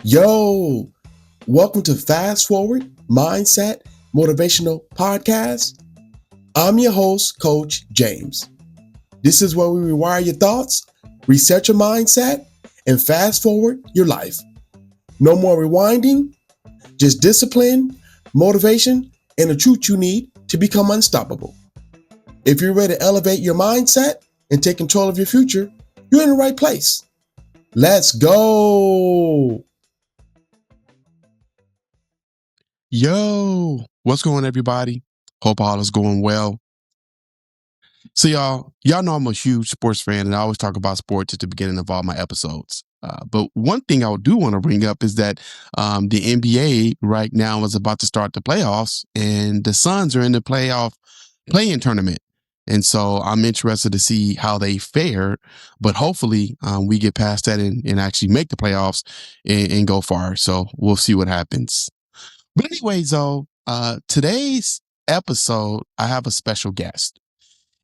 Yo, welcome to Fast Forward Mindset Motivational Podcast. I'm your host, Coach James. This is where we rewire your thoughts, reset your mindset, and fast forward your life. No more rewinding, just discipline, motivation, and the truth you need to become unstoppable. If you're ready to elevate your mindset and take control of your future, you're in the right place. Let's go. Yo, what's going on, everybody? Hope all is going well. So y'all know I'm a huge sports fan, and I always talk about sports at the beginning of all my episodes. But one thing I do want to bring up is that the NBA right now is about to start the playoffs, and the Suns are in the play-in tournament. And so I'm interested to see how they fare, but hopefully we get past that and actually make the playoffs and go far. So we'll see what happens. But anyways, though, today's episode, I have a special guest.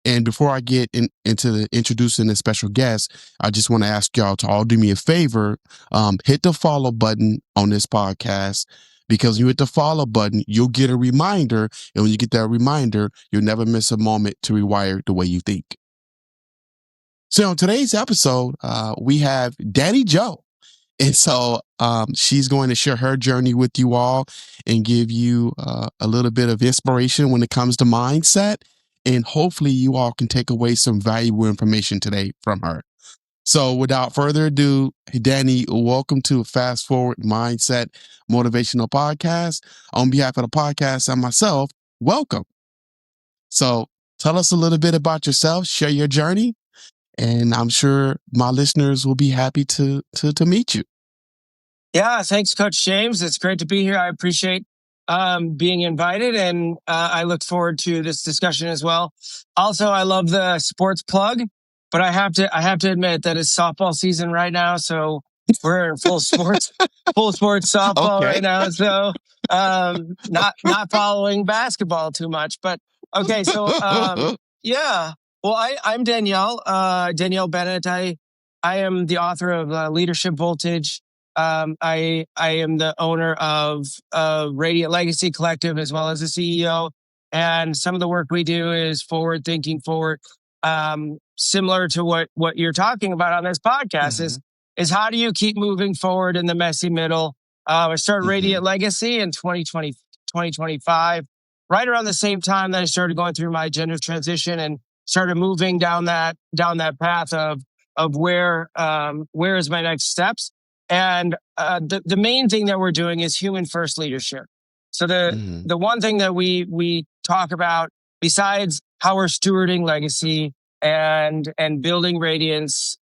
And before I get into introducing the special guest, I just want to ask y'all to all do me a favor. Hit the follow button on this podcast, because when you hit the follow button, you'll get a reminder. And when you get that reminder, you'll never miss a moment to rewire the way you think. So on today's episode, we have Dani Joe. And so she's going to share her journey with you all and give you a little bit of inspiration when it comes to mindset. And hopefully you all can take away some valuable information today from her. So without further ado, Dani, welcome to Fast Forward Mindset Motivational Podcast. On behalf of the podcast and myself, welcome. So tell us a little bit about yourself, share your journey, and I'm sure my listeners will be happy to meet you. Yeah, thanks, Coach James. It's great to be here. I appreciate being invited, and I look forward to this discussion as well. Also, I love the sports plug, but I have to admit that it's softball season right now, so we're in full sports softball right now. So not following basketball too much, but okay. So yeah. Well, I'm Danielle Bennett. I am the author of Leadership Voltage. I am the owner of Radiant Legacy Collective, as well as the CEO. And some of the work we do is forward thinking, similar to what you're talking about on this podcast. Is how do you keep moving forward in the messy middle? I started Radiant Legacy in 2025, right around the same time that I started going through my gender transition and started moving down that path of where is my next steps. And the main thing that we're doing is human first leadership. So the one thing that we talk about, besides how we're stewarding legacy and building radiance,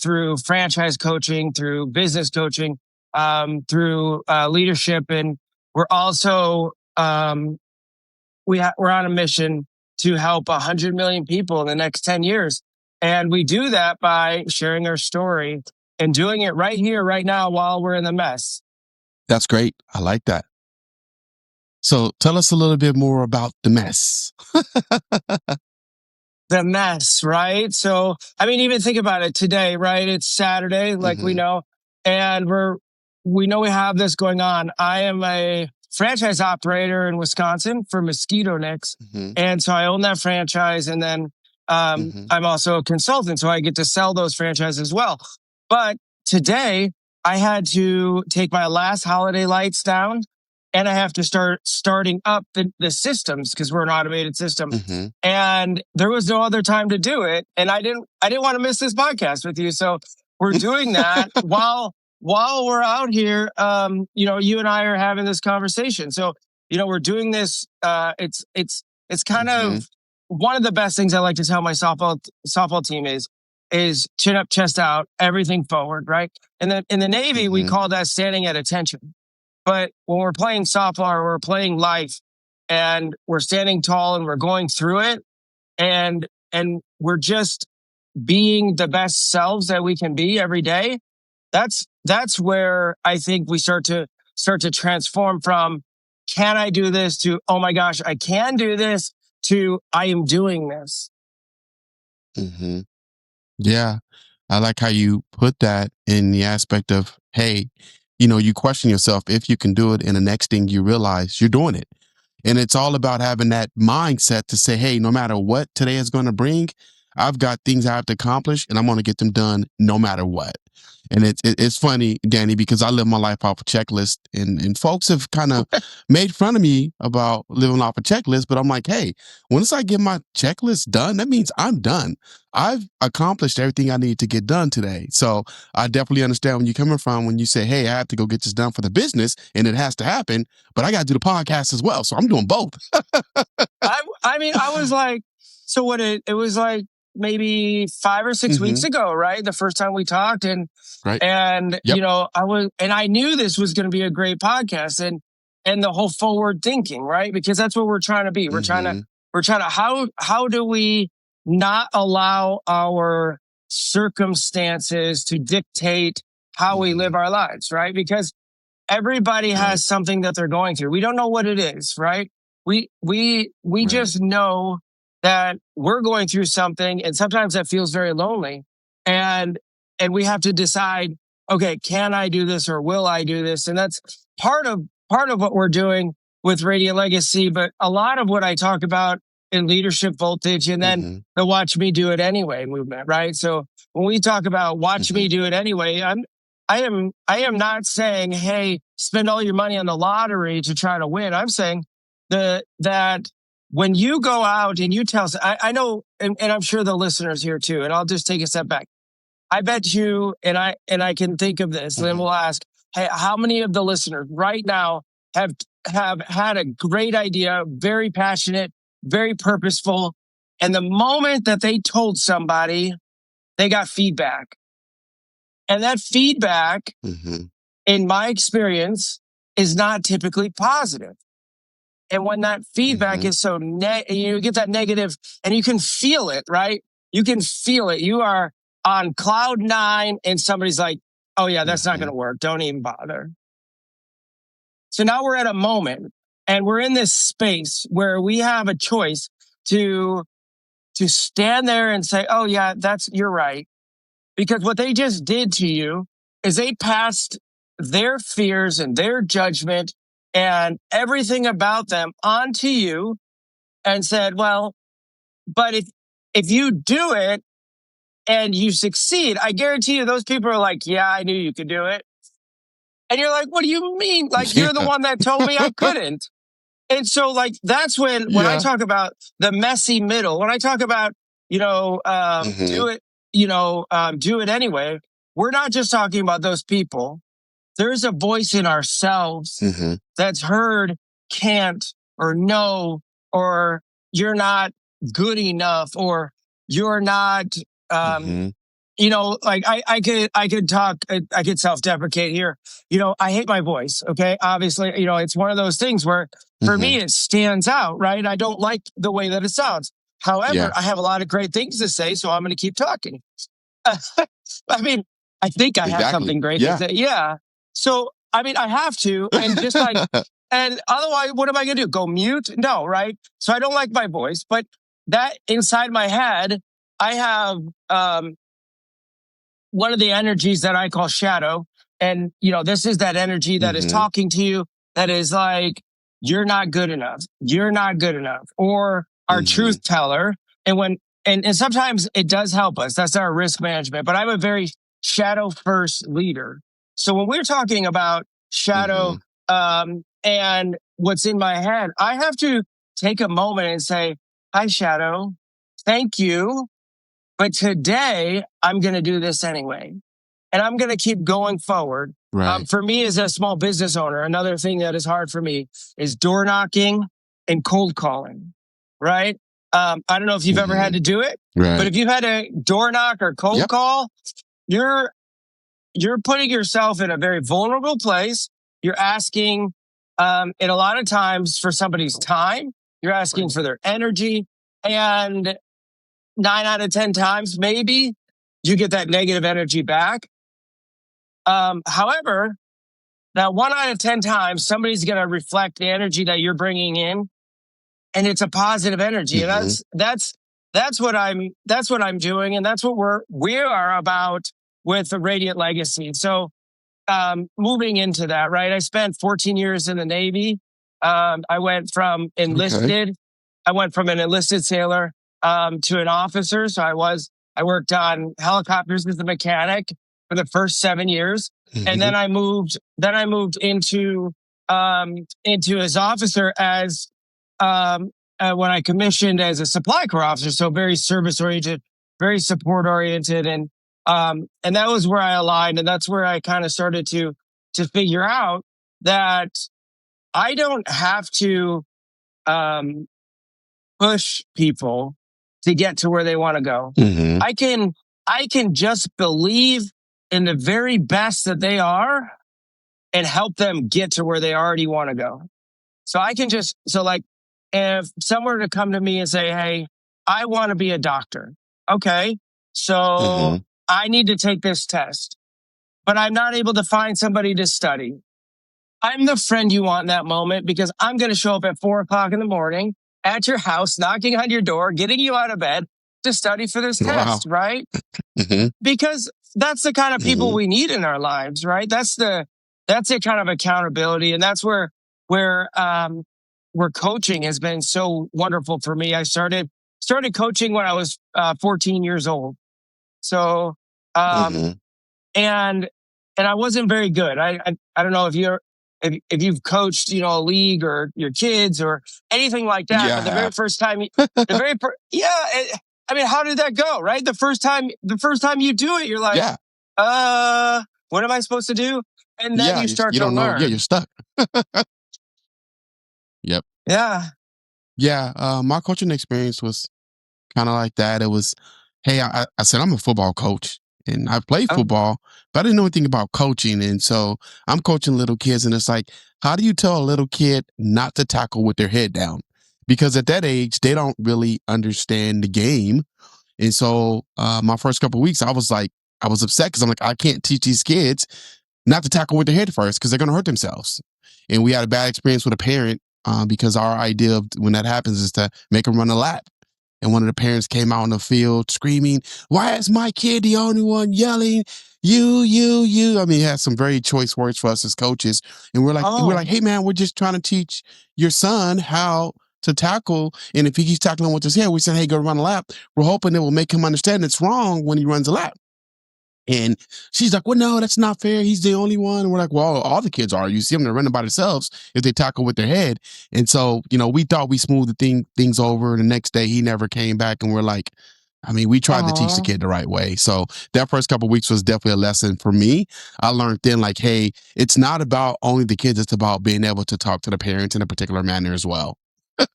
through franchise coaching, through business coaching, through leadership, and we're also we're on a mission to help 100 million people in the next 10 years. And we do that by sharing our story and doing it right here, right now, while we're in the mess. That's great. I like that. So tell us a little bit more about the mess. The mess, right? So, I mean, even think about it today, right? It's Saturday, like we know, and we know we have this going on. I am a franchise operator in Wisconsin for Mosquito Nicks. And so I own that franchise. And then I'm also a consultant, so I get to sell those franchises as well. But today I had to take my last holiday lights down, and I have to starting up the systems, because we're an automated system. And there was no other time to do it. And I didn't want to miss this podcast with you. So we're doing that while we're out here. You and I are having this conversation. So, we're doing this. It's kind of one of the best things I like to tell my softball team is chin up, chest out, everything forward, right? And then in the Navy, we call that standing at attention. But when we're playing softball or we're playing life, and we're standing tall and we're going through it, and we're just being the best selves that we can be every day, that's where I think we start to transform from, can I do this, to, oh my gosh, I can do this, to I am doing this. Yeah. I like how you put that in the aspect of, hey, you question yourself if you can do it. And the next thing you realize you're doing it. And it's all about having that mindset to say, hey, no matter what today is going to bring, I've got things I have to accomplish and I'm going to get them done no matter what. And it's funny, Dani, because I live my life off a checklist, and folks have kind of made fun of me about living off a checklist. But I'm like, hey, once I get my checklist done, that means I'm done. I've accomplished everything I need to get done today. So I definitely understand when you're coming from when you say, hey, I have to go get this done for the business and it has to happen, but I got to do the podcast as well. So I'm doing both. I mean, I was like, so what it was like maybe 5 or 6 weeks ago, right? The first time we talked, and I knew this was going to be a great podcast, and the whole forward thinking, right? Because that's what we're trying to be. We're trying to how do we not allow our circumstances to dictate how we live our lives, right? Because everybody has something that they're going through. We don't know what it is, right? We just know that we're going through something, and sometimes that feels very lonely. And we have to decide, okay, can I do this or will I do this? And that's part of what we're doing with Radiant Legacy, but a lot of what I talk about in Leadership Voltage, and then the Watch Me Do It Anyway movement, right? So when we talk about watch me do it anyway, I am not saying, hey, spend all your money on the lottery to try to win. I'm saying that when you go out and you tell, I know, and I'm sure the listeners here too, and I'll just take a step back. I bet you, and I can think of this, and we'll ask, hey, how many of the listeners right now have had a great idea, very passionate, very purposeful, and the moment that they told somebody, they got feedback. And that feedback, in my experience, is not typically positive. And when that feedback is so you get that negative, and you can feel it, right? You can feel it. You are on cloud 9, and somebody's like, oh yeah, that's not going to work. Don't even bother. So now we're at a moment, and we're in this space where we have a choice to stand there and say, oh yeah, you're right. Because what they just did to you is they passed their fears and their judgment and everything about them onto you and said, well, but if you do it and you succeed, I guarantee you those people are like, yeah, I knew you could do it. And you're like, what do you mean? Like, you're the one that told me I couldn't. And so, like, that's when I talk about the messy middle, when I talk about, do it, do it anyway, we're not just talking about those people. There's a voice in ourselves that's heard can't or no, or you're not good enough, or you're not, like I could talk, I could self-deprecate here. I hate my voice. Okay. Obviously, it's one of those things where for me, it stands out, right? I don't like the way that it sounds. However, I have a lot of great things to say, so I'm going to keep talking. I mean, I think I have something great to say. Yeah. So, I mean, I have to, and just like, and otherwise, what am I going to do? Go mute? No, right? So I don't like my voice, but that inside my head, I have one of the energies that I call shadow. And, this is that energy that is talking to you, that is like, you're not good enough. You're not good enough. Or our truth teller. And sometimes it does help us. That's our risk management. But I'm a very shadow first leader. So when we're talking about shadow and what's in my head, I have to take a moment and say, hi, shadow. Thank you. But today I'm going to do this anyway. And I'm going to keep going forward. Right. For me as a small business owner, another thing that is hard for me is door knocking and cold calling. Right. I don't know if you've ever had to do it, but if you've had a door knock or cold call, you're putting yourself in a very vulnerable place. You're asking, and a lot of times for somebody's time, you're asking for their energy, and 9 out of 10 times, maybe you get that negative energy back. However, that 1 out of 10 times, somebody's going to reflect the energy that you're bringing in, and it's a positive energy. And that's what I'm doing. And that's what we are about with the Radiant Legacy. So moving into that, right? I spent 14 years in the Navy. I went from enlisted. I went from an enlisted sailor to an officer. So I worked on helicopters as a mechanic for the first 7 years, and then I moved into as officer as when I commissioned as a supply corps officer. So very service oriented, very support oriented, and that was where I aligned, and that's where I kind of started to figure out that I don't have to push people to get to where they want to go. I can just believe in the very best that they are and help them get to where they already want to go. So I can just, if someone were to come to me and say, hey, I want to be a doctor. Okay. So I need to take this test, but I'm not able to find somebody to study. I'm the friend you want in that moment, because I'm going to show up at 4:00 in the morning at your house, knocking on your door, getting you out of bed to study for this test, right? Because that's the kind of people we need in our lives, right? That's the kind of accountability. And that's where coaching has been so wonderful for me. I started coaching when I was 14 years old. So, and I wasn't very good. I don't know if you've coached, a league or your kids or anything like that. Yeah, but the very first time, I mean, how did that go? Right, the first time you do it, you're like, what am I supposed to do? And then you start you to don't learn. know. Yeah, you're stuck. Yep. Yeah. Yeah. My coaching experience was kind of like that. It was, hey, I said I'm a football coach and I played football, but I didn't know anything about coaching. And so I'm coaching little kids, and it's like, how do you tell a little kid not to tackle with their head down? Because at that age, they don't really understand the game. And so my first couple of weeks, I was upset because I'm like, I can't teach these kids not to tackle with their head first because they're going to hurt themselves. And we had a bad experience with a parent because our idea of when that happens is to make them run a lap. And one of the parents came out on the field screaming, why is my kid the only one yelling? You. I mean, he had some very choice words for us as coaches. And we're like, hey man, we're just trying to teach your son how to tackle. And if he keeps tackling with his head, we said, hey, go run a lap. We're hoping it will make him understand it's wrong when he runs a lap. And she's like, well, no, that's not fair. He's the only one. And we're like, well, all the kids are. You see them, they're running by themselves if they tackle with their head. And so, we thought we smoothed the things over. And the next day he never came back. And we're like, I mean, we tried to teach the kid the right way. So that first couple of weeks was definitely a lesson for me. I learned then, like, hey, it's not about only the kids. It's about being able to talk to the parents in a particular manner as well.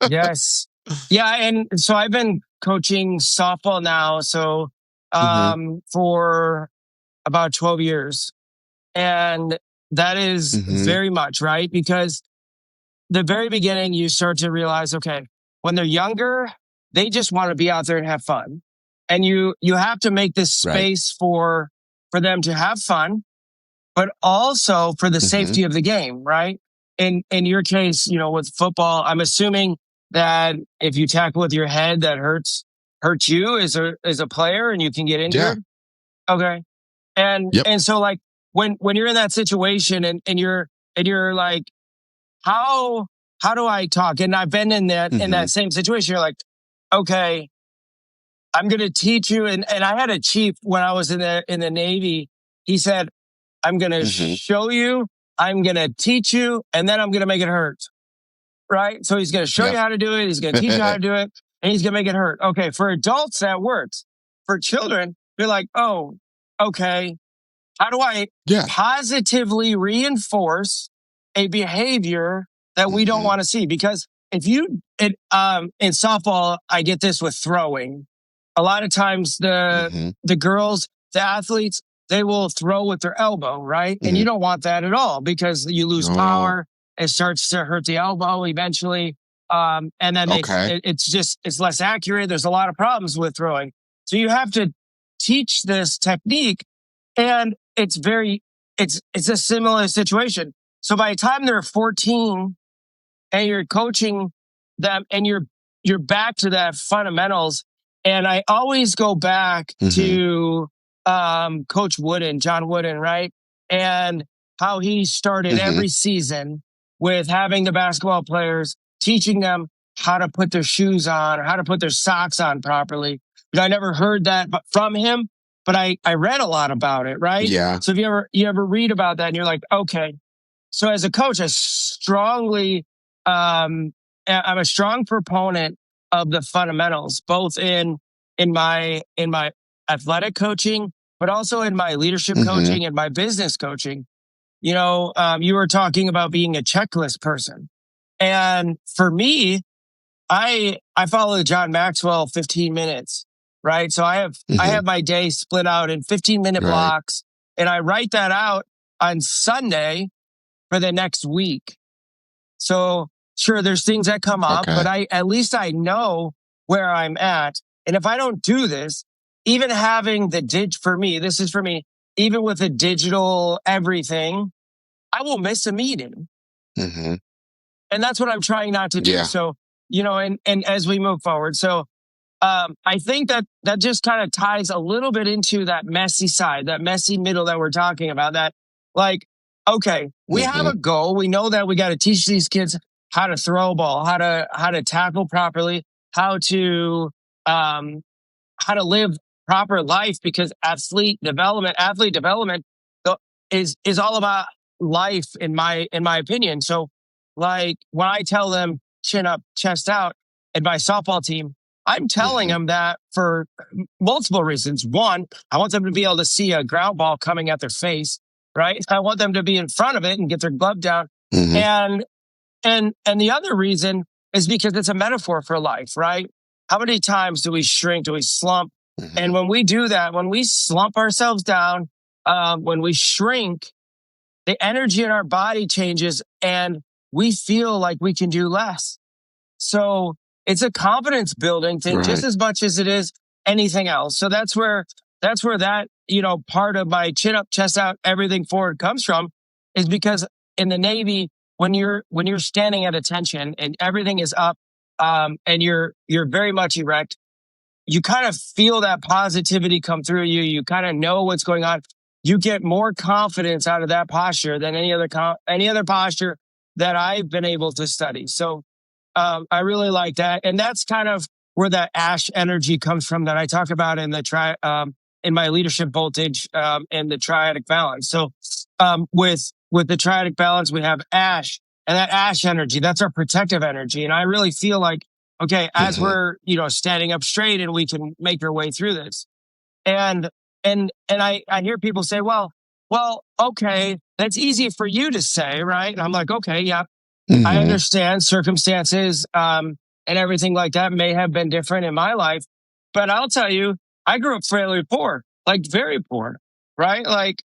Yes. Yeah. And so I've been coaching softball now. So for about 12 years. And that is very much right, because the very beginning, you start to realize, okay, when they're younger, they just want to be out there and have fun. And you have to make this space for them to have fun, but also for the safety of the game, right? In your case, with football, I'm assuming that if you tackle with your head, that hurts you as a player and you can get injured. Yeah. Okay. And so, like, when you're in that situation and you're like, how do I talk? And I've been in that same situation. You're like, okay, I'm going to teach you. And I had a chief when I was in the Navy. He said, I'm going to show you, I'm going to teach you, and then I'm going to make it hurt. Right? So he's going to show you how to do it. He's going to teach you how to do it, and he's going to make it hurt. Okay. For adults, that works. For children, you're like, oh, okay. How do I positively reinforce a behavior that we don't want to see? Because if in softball, I get this with throwing. A lot of times the girls, the athletes, they will throw with their elbow, right? And you don't want that at all, because you lose power. It starts to hurt the elbow eventually. And then it's less accurate. There's a lot of problems with throwing. So you have to teach this technique. And it's a similar situation. So by the time they're 14 and you're coaching them and you're back to that fundamentals. And I always go back to Coach Wooden, John Wooden, right? And how he started every season with having the basketball players, teaching them how to put their shoes on or how to put their socks on properly. I never heard that from him, but I read a lot about it, right? Yeah. So if you ever read about that and you're like, okay. So as a coach, I'm a strong proponent of the fundamentals, both in my athletic coaching, but also in my leadership coaching and my business coaching. You were talking about being a checklist person. And for me, I follow the John Maxwell 15 minutes, right? So I have my day split out in 15-minute blocks, and I write that out on Sunday for the next week. So sure, there's things that come up, but at least I know where I'm at. And if I don't do this, even having this is for me, even with the digital everything, I will miss a meeting. And that's what I'm trying not to do. Yeah. So, and as we move forward. So, I think that just kind of ties a little bit into that messy side, that messy middle that we're talking about, that like, okay, we have a goal. We know that we got to teach these kids how to throw a ball, how to tackle properly, how to live proper life, because athlete development is all about life in my opinion. So like when I tell them chin up, chest out at my softball team, I'm telling them that for multiple reasons. One, I want them to be able to see a ground ball coming at their face, right? I want them to be in front of it and get their glove down. And the other reason is because it's a metaphor for life, right? How many times do we shrink? Do we slump? And when we do that, when we slump ourselves down, when we shrink, the energy in our body changes and we feel like we can do less. So it's a confidence building thing just as much as it is anything else. So that's where that, part of my chin up, chest out, everything forward comes from, is because in the Navy, when you're standing at attention and everything is up, and you're very much erect, you kind of feel that positivity come through you. You kind of know what's going on. You get more confidence out of that posture than any other posture that I've been able to study. So I really like that, and that's kind of where that ash energy comes from that I talk about in the in my leadership voltage and the triadic balance. So with the triadic balance, we have ash, and that ash energy, that's our protective energy, and I really feel like, okay, as we're standing up straight and we can make our way through this, and I hear people say, well, okay, that's easy for you to say, right? And I'm like, okay, yeah. I understand circumstances and everything like that may have been different in my life, but I'll tell you, I grew up fairly poor, like very poor, right? Like,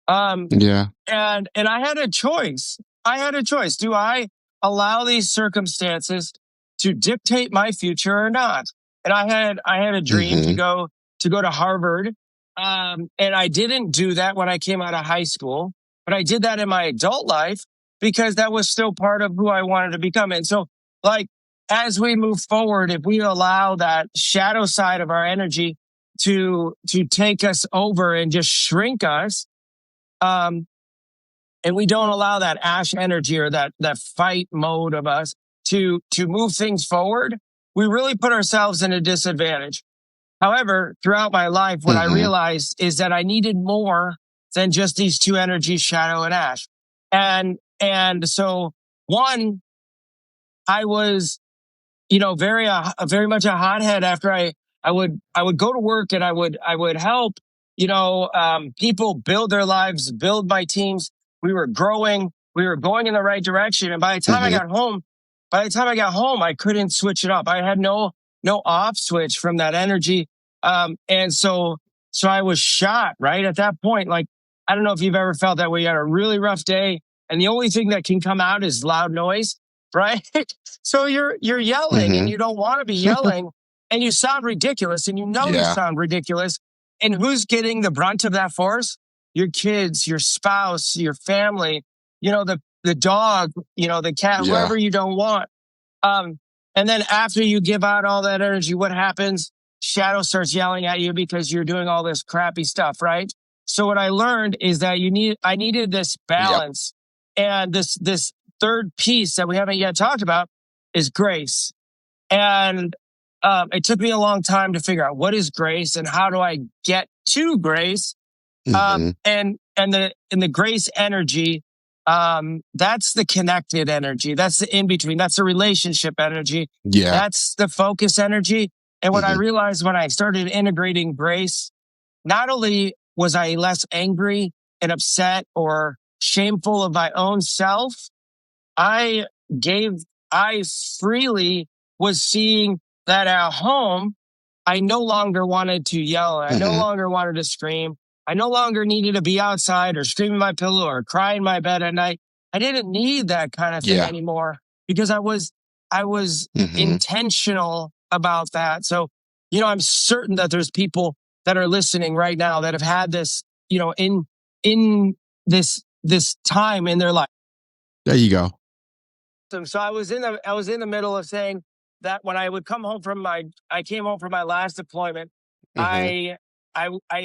yeah. And I had a choice. Do I allow these circumstances to dictate my future or not? And I had a dream to go to Harvard, and I didn't do that when I came out of high school, but I did that in my adult life, because that was still part of who I wanted to become. And so, like, as we move forward, if we allow that shadow side of our energy to take us over and just shrink us, and we don't allow that ash energy or that fight mode of us to move things forward, we really put ourselves in a disadvantage. However, throughout my life, what I realized is that I needed more than just these two energies, shadow and ash. And so, one, I was, very much a hothead after I would go to work and I would help, people build their lives, build my teams. We were growing, we were going in the right direction. And by the time I got home, I couldn't switch it up. I had no off switch from that energy. And so I was shot right at that point. Like, I don't know if you've ever felt that way. You had a really rough day, and the only thing that can come out is loud noise, right? So you're yelling and you don't want to be yelling, and you sound ridiculous, and you sound ridiculous. And who's getting the brunt of that force? Your kids, your spouse, your family, the dog, the cat, whoever you don't want. And then after you give out all that energy, what happens? Shadow starts yelling at you because you're doing all this crappy stuff, right? So what I learned is that I needed this balance, and this third piece that we haven't yet talked about is grace. And it took me a long time to figure out what is grace and how do I get to grace. And the grace energy, that's the connected energy. That's the in between. That's the relationship energy. Yeah. That's the focus energy. And what I realized when I started integrating grace, not only was I less angry and upset or shameful of my own self, I I freely was seeing that at home, I no longer wanted to yell. I no longer wanted to scream. I no longer needed to be outside or scream in my pillow or cry in my bed at night. I didn't need that kind of thing anymore because I was intentional about that. So, I'm certain that there's people that are listening right now that have had this, in this time in their life. There you go. So I was in the middle of saying that when I would I came home from my last deployment, I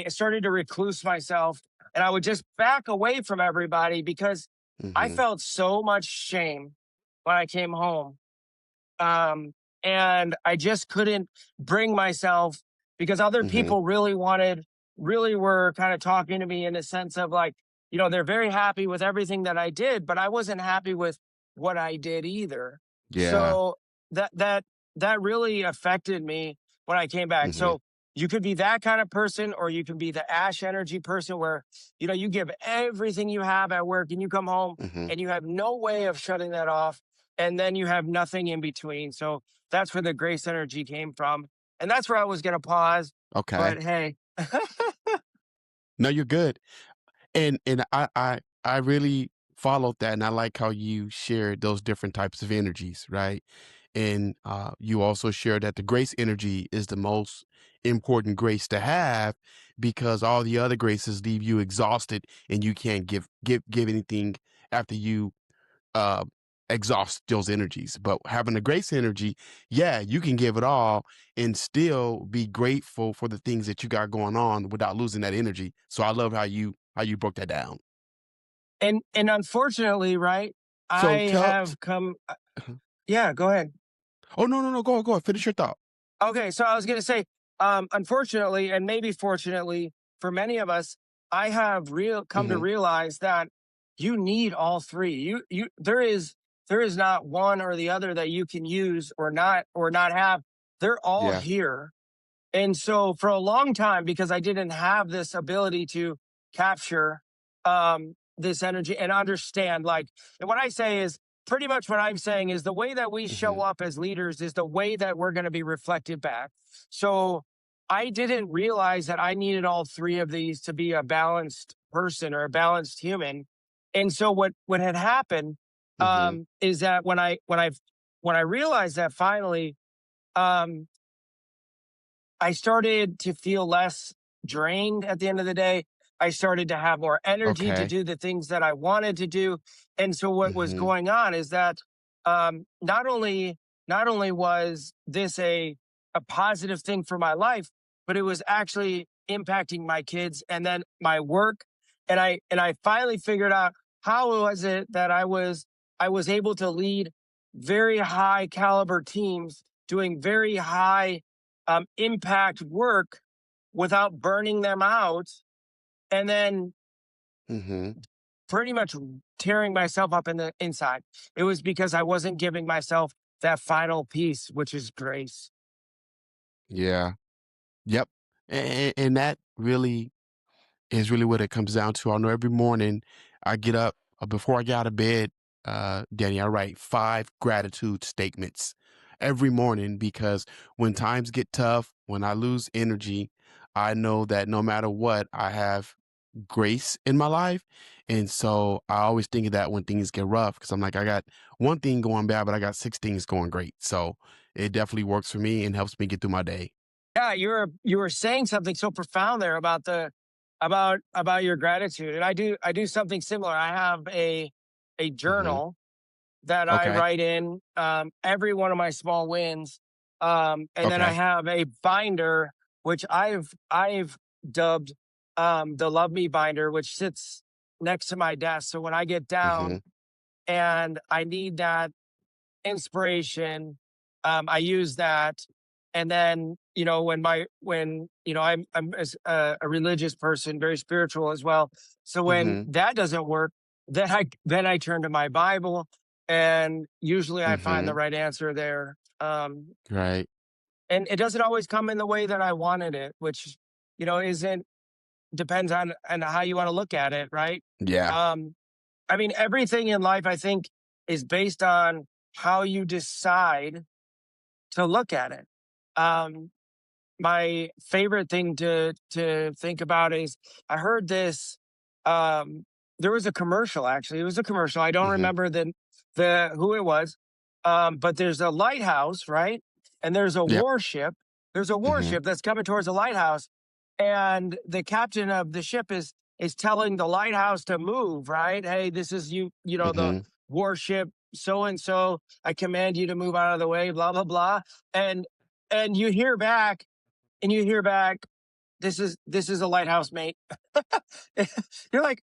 started to recluse myself, and I would just back away from everybody because I felt so much shame when I came home. And I just couldn't bring myself because other people really were kind of talking to me in a sense of like, they're very happy with everything that I did, but I wasn't happy with what I did either. Yeah. So that really affected me when I came back. So you could be that kind of person, or you can be the ash energy person where, you give everything you have at work and you come home and you have no way of shutting that off. And then you have nothing in between. So that's where the grace energy came from. And that's where I was going to pause. Okay. But hey. No, you're good. And I really followed that, and I like how you shared those different types of energies, right? And you also shared that the grace energy is the most important grace to have because all the other graces leave you exhausted and you can't give anything after you uh exhaust those energies. But having a grace energy, yeah, you can give it all and still be grateful for the things that you got going on without losing that energy. So I love how you broke that down. And unfortunately, right, So I tell have come. Yeah, go ahead. Oh, no, go ahead, finish your thought. Okay, so I was going to say, unfortunately, and maybe fortunately for many of us, I have come to realize that you need all three. There is not one or the other that you can use or not have. They're all Yeah. here. And so for a long time, because I didn't have this ability to capture this energy and understand, like, and what I say is pretty much what I'm saying is the way that we show up as leaders is the way that we're going to be reflected back. So I didn't realize that I needed all three of these to be a balanced person or a balanced human. And so what had happened is that when I realized that finally, um, I started to feel less drained at the end of the day. I started to have more energy to Okay. do the things that I wanted to do. And so what was going on is that not only was this a positive thing for my life, but it was actually impacting my kids and then my work. And I finally figured out how was it that I was able to lead very high caliber teams doing very high impact work without burning them out, and then pretty much tearing myself up in the inside. It was because I wasn't giving myself that final piece, which is grace. Yeah. Yep. And that really is really what it comes down to. I know every morning I get up, before I get out of bed, Danny, I write 5 gratitude statements every morning because when times get tough, when I lose energy, I know that no matter what, I have grace in my life. And so I always think of that when things get rough because I'm like, I got one thing going bad, but I got 6 things going great. So it definitely works for me and helps me get through my day. Yeah, you were saying something so profound there about about your gratitude, and I do something similar. I have a hmm journal that I Okay. write in every one of my small wins, and then I Okay. have a binder which I've dubbed the Love Me binder, which sits next to my desk. So when I get down and I need that inspiration, I use that. And then, I'm a religious person, very spiritual as well. So when Mhm. that doesn't work, then I turn to my Bible, and usually I find the Mhm. right answer there. Right. And it doesn't always come in the way that I wanted it, which, isn't depends on how you want to look at it, right? Yeah. Um, I mean, everything in life, I think, is based on how you decide to look at it. Um, my favorite thing to think about is I heard this. Um, there was a commercial, actually. It was a commercial. I don't Mhm. remember the who it was. But there's a lighthouse, right? And there's a Yep. warship. There's a Mhm. warship that's coming towards the lighthouse, and the captain of the ship is telling the lighthouse to move, right? Hey, this is the Mhm. warship so and so. I command you to move out of the way, blah blah blah. And and you hear back you hear back, this is a lighthouse, mate. You're like,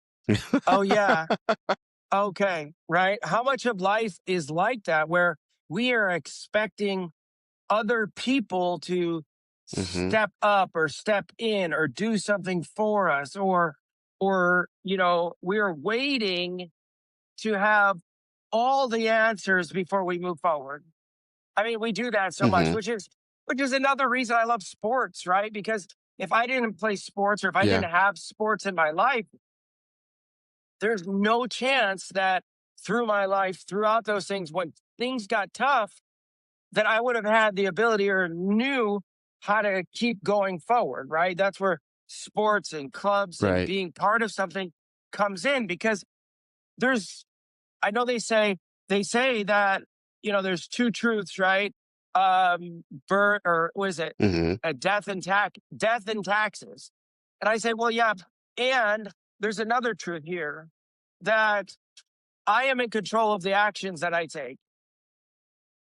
oh yeah, okay, right? How much of life is like that, where we are expecting other people to Mhm. step up or step in or do something for us, or we're waiting to have all the answers before we move forward. I mean, we do that so much, Mhm. which is another reason I love sports, right? Because if I didn't play sports, or if I Yeah. didn't have sports in my life, there's no chance that through my life, throughout those things, when things got tough, that I would have had the ability or knew how to keep going forward, right? That's where sports and clubs and Right. being part of something comes in, because there's I know they say that there's two truths, right? Birth, or what is it? Mhm. Death and taxes. And I say, well, yeah, and there's another truth here, that I am in control of the actions that I take.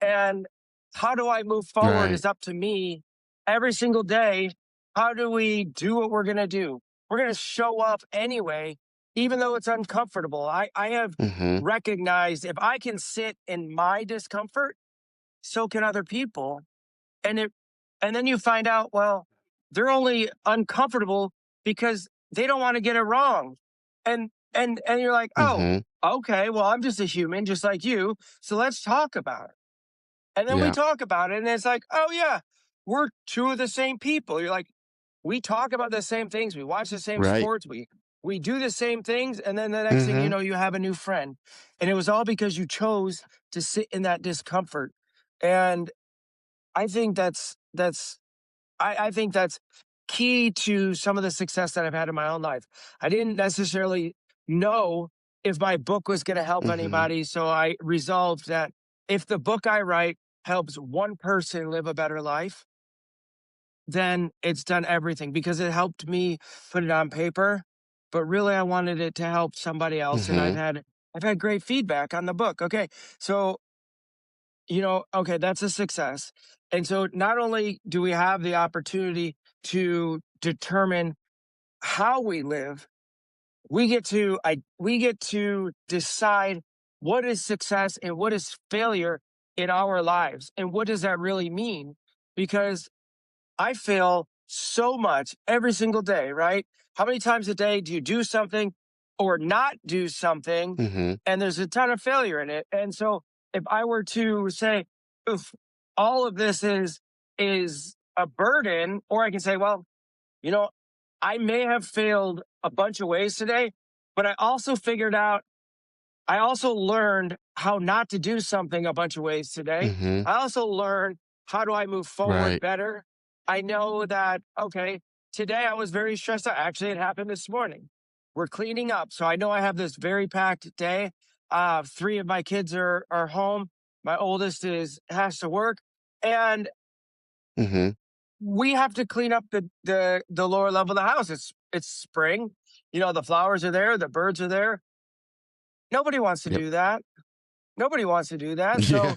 And how do I move forward Right. is up to me every single day. How do we do what we're going to do? We're going to show up anyway, even though it's uncomfortable. I have Mhm. recognized, if I can sit in my discomfort, so can other people. And and then you find out, well, they're only uncomfortable because they don't want to get it wrong. And you're like, oh, Mhm. okay, well, I'm just a human, just like you. So let's talk about it. And then we Yeah. talk about it, and it's like, oh yeah, we're two of the same people. You're like, we talk about the same things, we watch the same Right. sports, we do the same things, and then the next thing you Mhm. know, you have a new friend. And it was all because you chose to sit in that discomfort. And I think I think that's key to some of the success that I've had in my own life. I didn't necessarily know if my book was going to help Mhm. anybody. So I resolved that if the book I write helps one person live a better life, then it's done everything, because it helped me put it on paper. But really, I wanted it to help somebody else. And I've Mhm. had I've had great feedback on the book. Okay. So, okay, that's a success. And so not only do we have the opportunity to determine how we live, we get to decide what is success and what is failure in our lives, and what does that really mean? Because I fail so much every single day, right? How many times a day do you do something or not do something, Mhm. and there's a ton of failure in it? And so if I were to say, oof, all of this is a burden, or I can say, well, you know, I may have failed a bunch of ways today, but I also learned how not to do something a bunch of ways today. Mhm. I also learned, how do I move forward Right. better? I know that, okay, today I was very stressed out. Actually, it happened this morning. We're cleaning up. So I know I have this very packed day. Three of my kids are home. My oldest has to work. And Mhm. we have to clean up the lower level of the house. It's spring. The flowers are there, the birds are there. Nobody wants to Yep. do that. Nobody wants to do that. Yeah.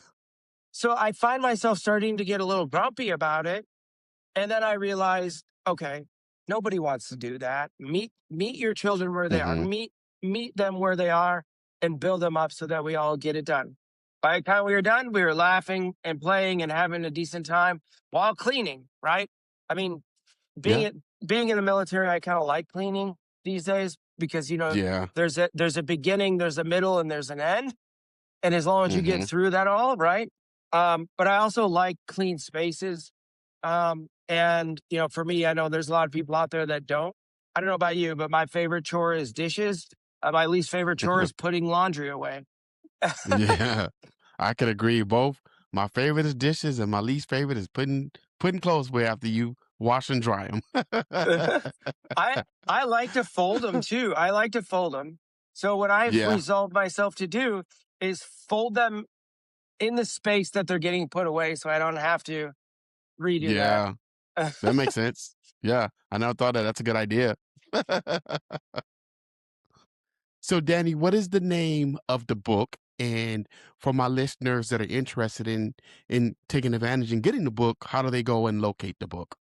So I find myself starting to get a little grumpy about it. And then I realized, okay, Nobody wants to do that. Meet your children where they are. Mm-hmm. Meet them where they are and build them up so that we all get it done. By the time we were done, we were laughing and playing and having a decent time while cleaning, right? I mean, Yeah. being in the military, I kind of like cleaning these days because Yeah. there's a beginning, there's a middle, and there's an end. And as long as you get Mm-hmm. through that all, right? But I also like clean spaces. And for me, I know there's a lot of people out there that don't. I don't know about you, but my favorite chore is dishes. My least favorite chore is putting laundry away. Yeah. I could agree. Both my favorite is dishes, and my least favorite is putting clothes away after you wash and dry them. I like to fold them too. I like to fold them. So what I've Yeah. resolved myself to do is fold them in the space that they're getting put away, so I don't have to redo that. Yeah. That makes sense. Yeah. I never thought that's a good idea. So, Dani, what is the name of the book? And for my listeners that are interested in taking advantage and getting the book, how do they go and locate the book?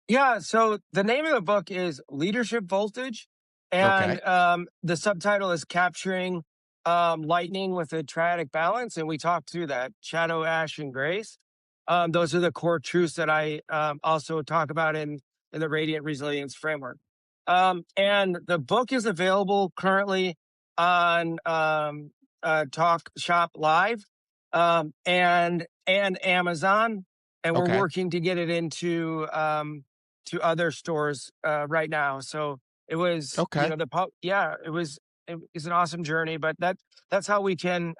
Yeah, so the name of the book is Leadership Voltage, Okay. and the subtitle is Capturing Lightning with a Triadic Balance, and we talked through that shadow, ash, and grace. Those are the core truths that I also talk about in the Radiant Resilience Framework. And the book is available currently on Talk Shop Live and Amazon, and we're Okay. working to get it into to other stores right now. So it was, Okay. it was an awesome journey, but that's how we can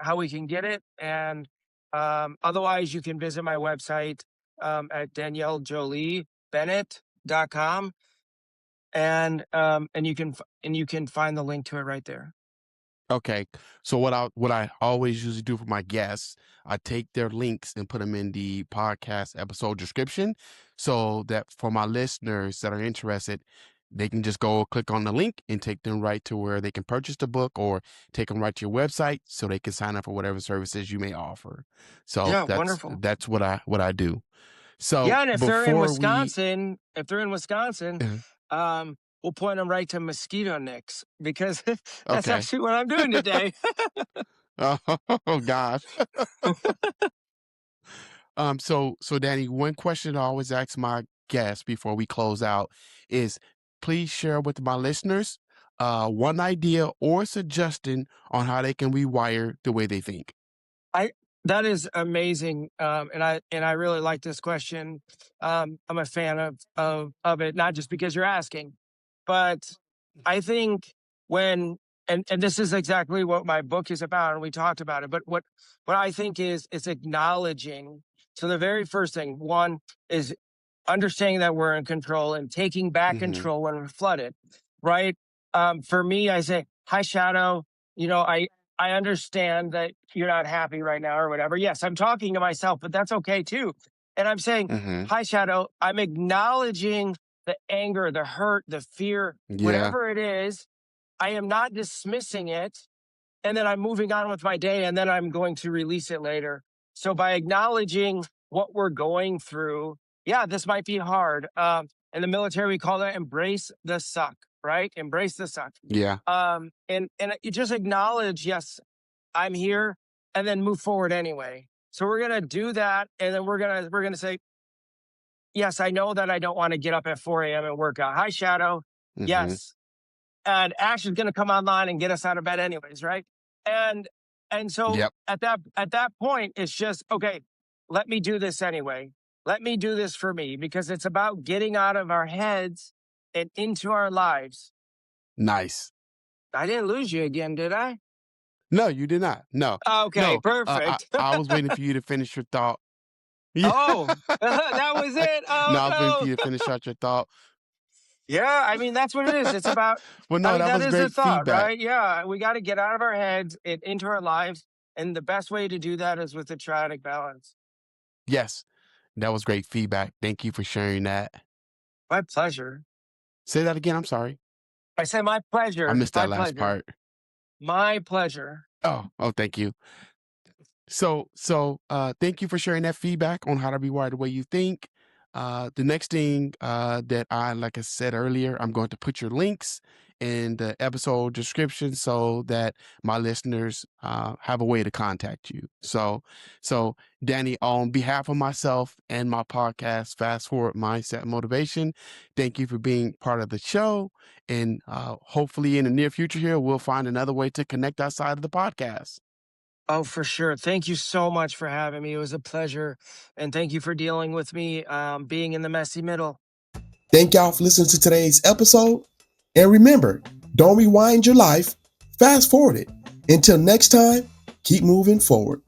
get it. And otherwise, you can visit my website at DanielleJolieBennett.com, and you can find the link to it right there. Okay. So what I always usually do for my guests, I take their links and put them in the podcast episode description so that for my listeners that are interested, they can just go click on the link and take them right to where they can purchase the book, or take them right to your website so they can sign up for whatever services you may offer. So Yeah, wonderful. that's what I do. So Yeah, and before we if they're in Wisconsin, we'll point them right to mosquito nicks because that's okay. actually what I'm doing today. Oh gosh. So Dani, one question I always ask my guests before we close out is, please share with my listeners one idea or suggestion on how they can rewire the way they think. That is amazing, and I really like this question. I'm a fan of it, not just because you're asking, but I think when and this is exactly what my book is about, and we talked about it. But what I think is it's acknowledging. So the very first thing, one, is understanding that we're in control and taking back Mm-hmm. control when we're flooded, right? For me, I say, hi, Shadow. I understand that you're not happy right now or whatever. Yes, I'm talking to myself, but that's okay too. And I'm saying, Mm-hmm. hi, Shadow. I'm acknowledging the anger, the hurt, the fear, Yeah. whatever it is. I am not dismissing it. And then I'm moving on with my day, and then I'm going to release it later. So by acknowledging what we're going through, yeah, this might be hard. In the military, we call that embrace the suck, right? Embrace the suck. Yeah. And you just acknowledge, yes, I'm here, and then move forward anyway. So we're gonna do that, and then we're gonna say, yes, I know that I don't want to get up at 4 a.m. and work out. Hi, Shadow. Mm-hmm. Yes, and Ash is gonna come online and get us out of bed anyways, right? And so Yep. at that point, it's just, okay, let me do this anyway. Let me do this for me, because it's about getting out of our heads and into our lives. Nice. I didn't lose you again, did I? No, you did not. No. Okay, No. perfect. I was waiting for you to finish your thought. Yeah. Oh, that was it. Oh, No, I was waiting for no. you to finish out your thought. Yeah, I mean, that's what it is. It's about, Well, no, that that was is the great thought, feedback. right? Yeah, we got to get out of our heads and into our lives. And the best way to do that is with the triadic balance. Yes, that was great feedback. Thank you for sharing that. My pleasure. Say that again. I'm sorry. I say my pleasure. I missed that My last pleasure. part. My pleasure. Oh, thank you. So, thank you for sharing that feedback on how to rewire the way you think. The next thing that like I said earlier, I'm going to put your links in the episode description so that my listeners have a way to contact you. So Dani, on behalf of myself and my podcast, Fast Forward Mindset Motivation, thank you for being part of the show. And hopefully in the near future here, we'll find another way to connect outside of the podcast. Oh, for sure. Thank you so much for having me. It was a pleasure. And thank you for dealing with me being in the messy middle. Thank y'all for listening to today's episode. And remember, don't rewind your life, fast forward it. Until next time, keep moving forward.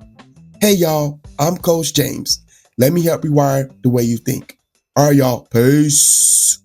Hey y'all, I'm Coach James. Let me help rewire the way you think. All right, y'all. Peace.